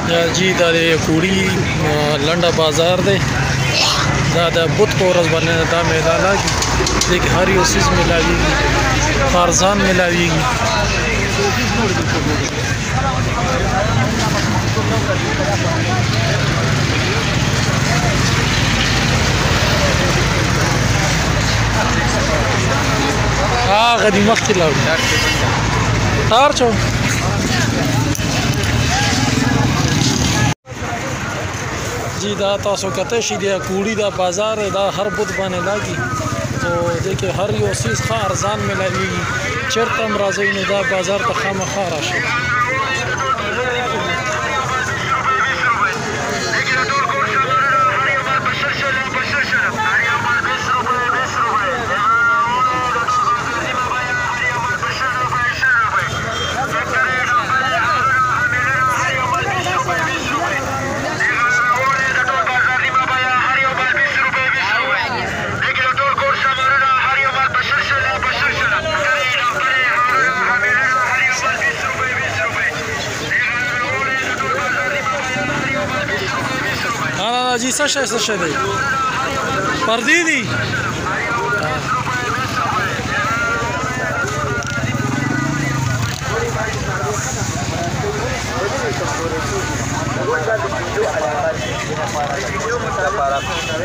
जी دا د کوړی لنډه بازار دی دا د بوت په ورځ باندې دا میله لاګي دغه هر یو سیز ملاویږي خارزان ملاویږي غدي مخکې لاړ تار چو जी دا تاسو کته شي د کوړی دا بازار دا هر بود باندې لاګي او دغه هر یو سیس ښه ارزان ملاویږي چیرته هم راځي نو دا بازار ته خامخا راشي जी څه دی پردی دی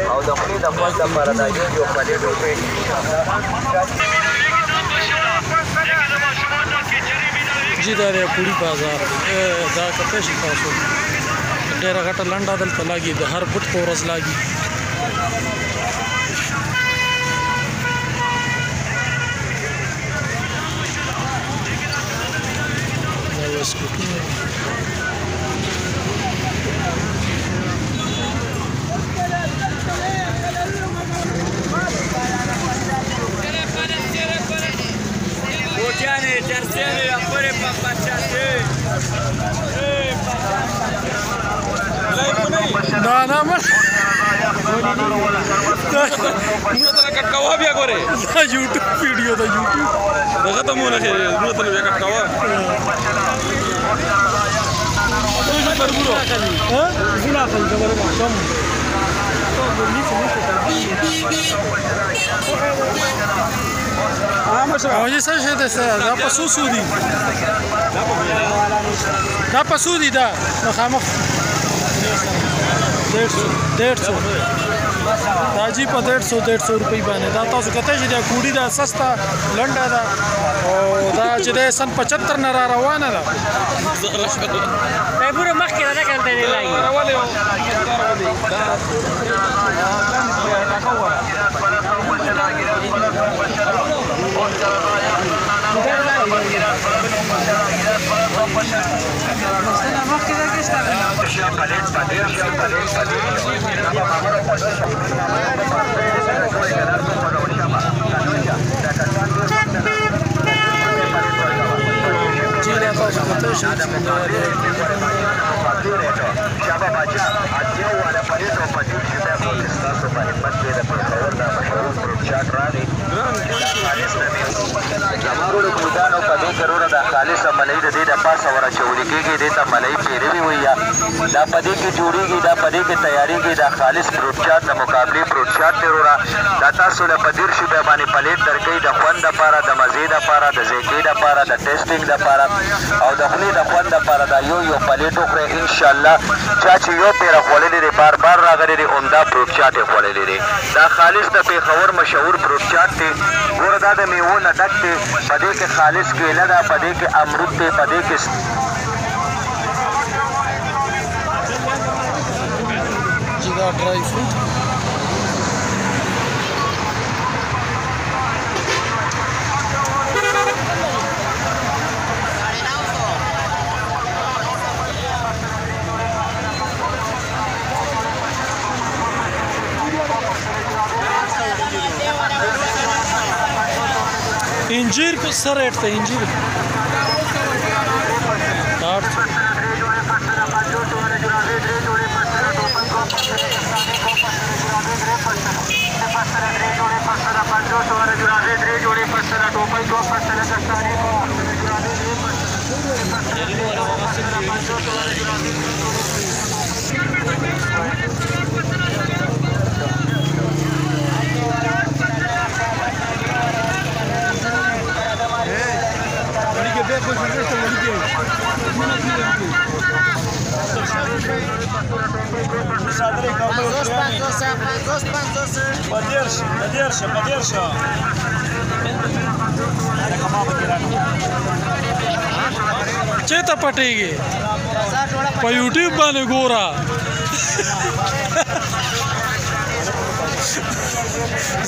او د خپل د خپل لپاره دا یو پلیټ وي جی دا د کوړی بازار دا کته شي تاسو ډیره غټه لنډه دلته لاګي د هر بوت په ورځ لاګي ना मत कटकावा भी करे यूट्यूब वीडियो था यूट्यूब देखा तो मुझे मुझे तो कटकावा मुझे सच है दा पसुदी दा पसुदी दा खामख 150 دا جی په 150 روپۍ باندې دا تاسو کته چې دا کوړی دا سستا لنډه ده او دا چې د سن 75 نه را روانه ده پورا مخکې نه کړته دی لایي خالص ملای د دې د پاسه ورچول کېږي د ته ملای پیروي ویا دا پدې کې جوړیږي دا پدې کې تیاریږي دا خالص فروټ چاټ د مقابله فروټ چاټ ترورا دا تاسو له پدیر شي به باندې پلیټ درکې د خوند لپاره د مزې لپاره د ذایقې لپاره د ټیسټینګ لپاره او د خولې د خوند لپاره دا یو پلیټ وخره ان شاء الله چې یو پیر خولې لري بار بار راغلي دي عمده فروټ چاټ خولې لري دا خالص د پیښور مشهور فروټ چاټ دی ګور دا د میوو نه ډک دی پدې کې خالص کېله ده پدې کې امرود دی پدې کې جدا ډرای فروټ इंजीर को सर रेट थे इंजीर 800 چېرته پټېږي په یوټیوب باندې ګوره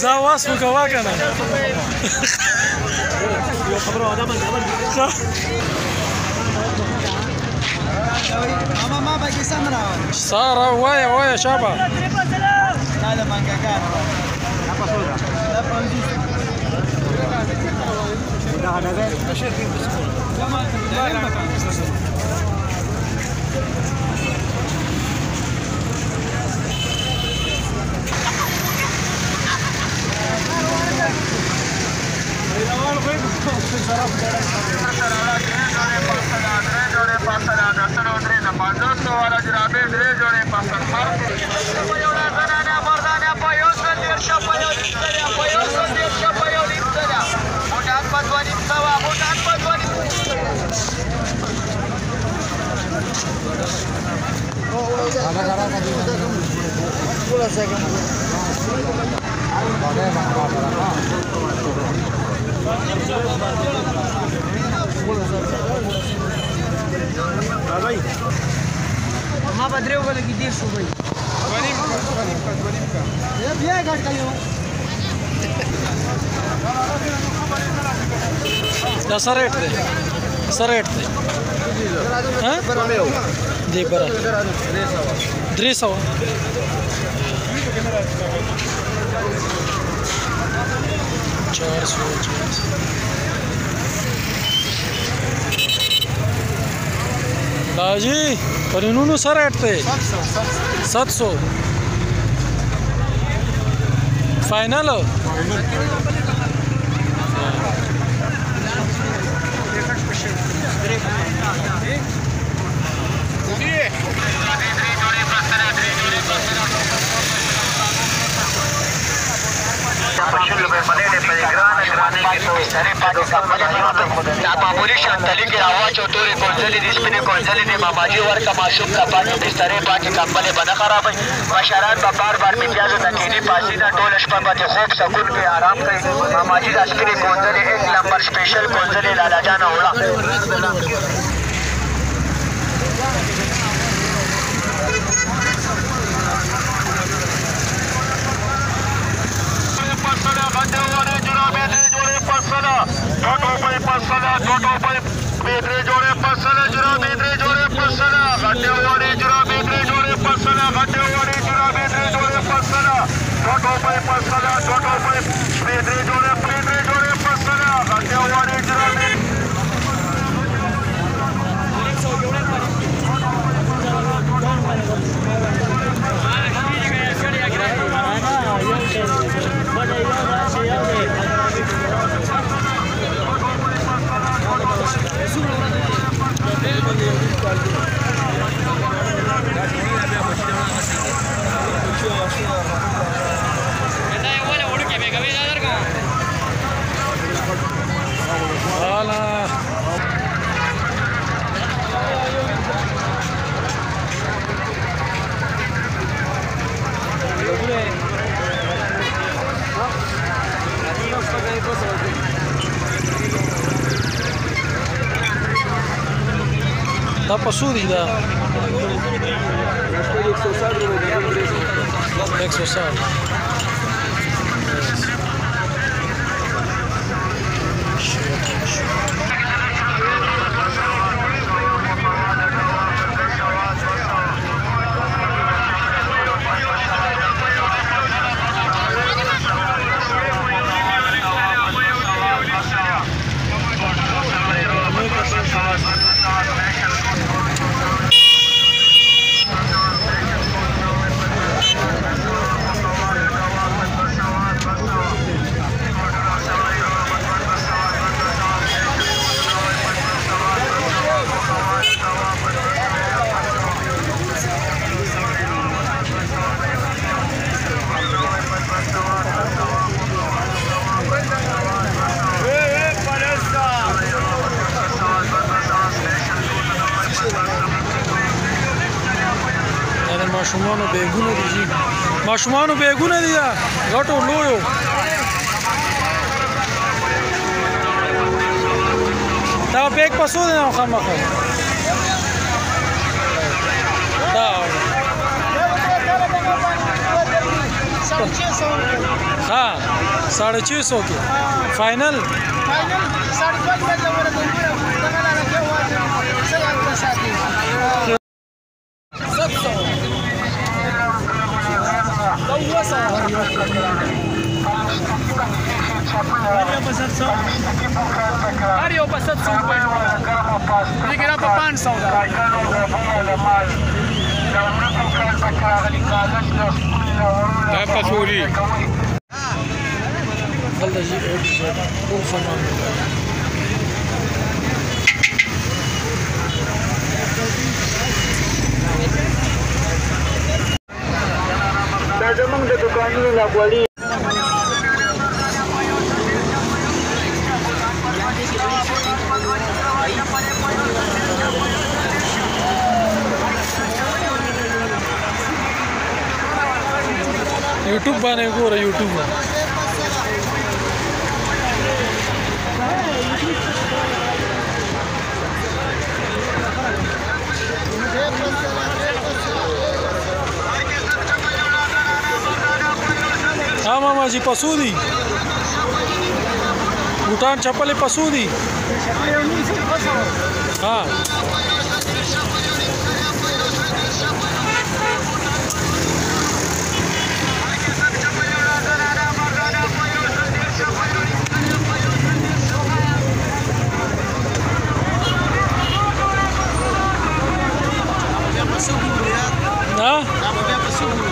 زه اواز خو کوه که نه ساره وایه وایه شابه ما بدري ولا كتير شو بي يا بيا قاعد كيو دا سره ریټ دی سره ریټ دی ها دی برا 300 बाजी परिनूनु सर हटते 700 फाइनल معمولی شانتلی کې راواچو تورې کونځلې دي سپینې کونځلې دي ماماجي ورکه ماشوم ته پاکې بسترې پاکې کمبلې به نه خرابوي مشران به بار بار میتیازو ته کښېني پاسینه ټوله شپه به دې خوب سکون کې آرام کوي ماماجي دا سپینې کونځلې 1 نمبر سپیشل کونځلې لالاجانه وړه Da posudi da. Exosal. ماشومانو بیگونه دي جی ماشومانو بیگونه دي دا غټو لویو دا بیگ پسو دی نو خامخا دا हाँ 650 के final Mario pa 700 Ini kira pa 500 دا پسوري هلته جي ټول سامان دا زمونږ د دوکانونو لاګوالي YouTube باندې ګوره YouTube हाँ मामा जी पसूदी भूटान चप्पल पसूदी हाँ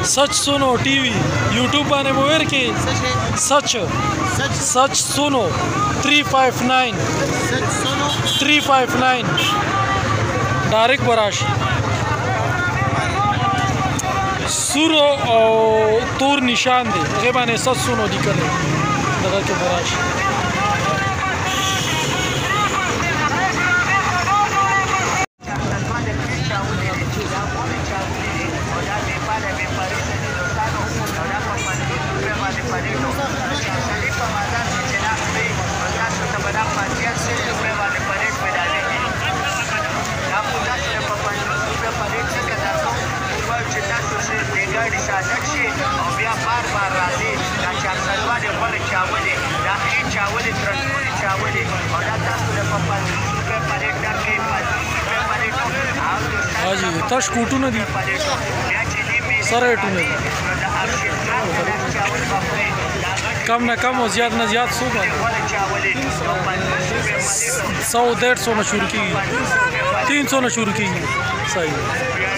सच सुनो टीवी यूट्यूब बाने मोबाइल के सच सुनो 359 डायरेक्ट बराश सुरो और तोर निशान दे ये बाने सच सुनो निकले दगा के बराश हाजी तश कूटून दी सारे टूने कम न कम और ज़्यादा न ज़्यादा 100-150 न शुरू की 300 न शुरू की सही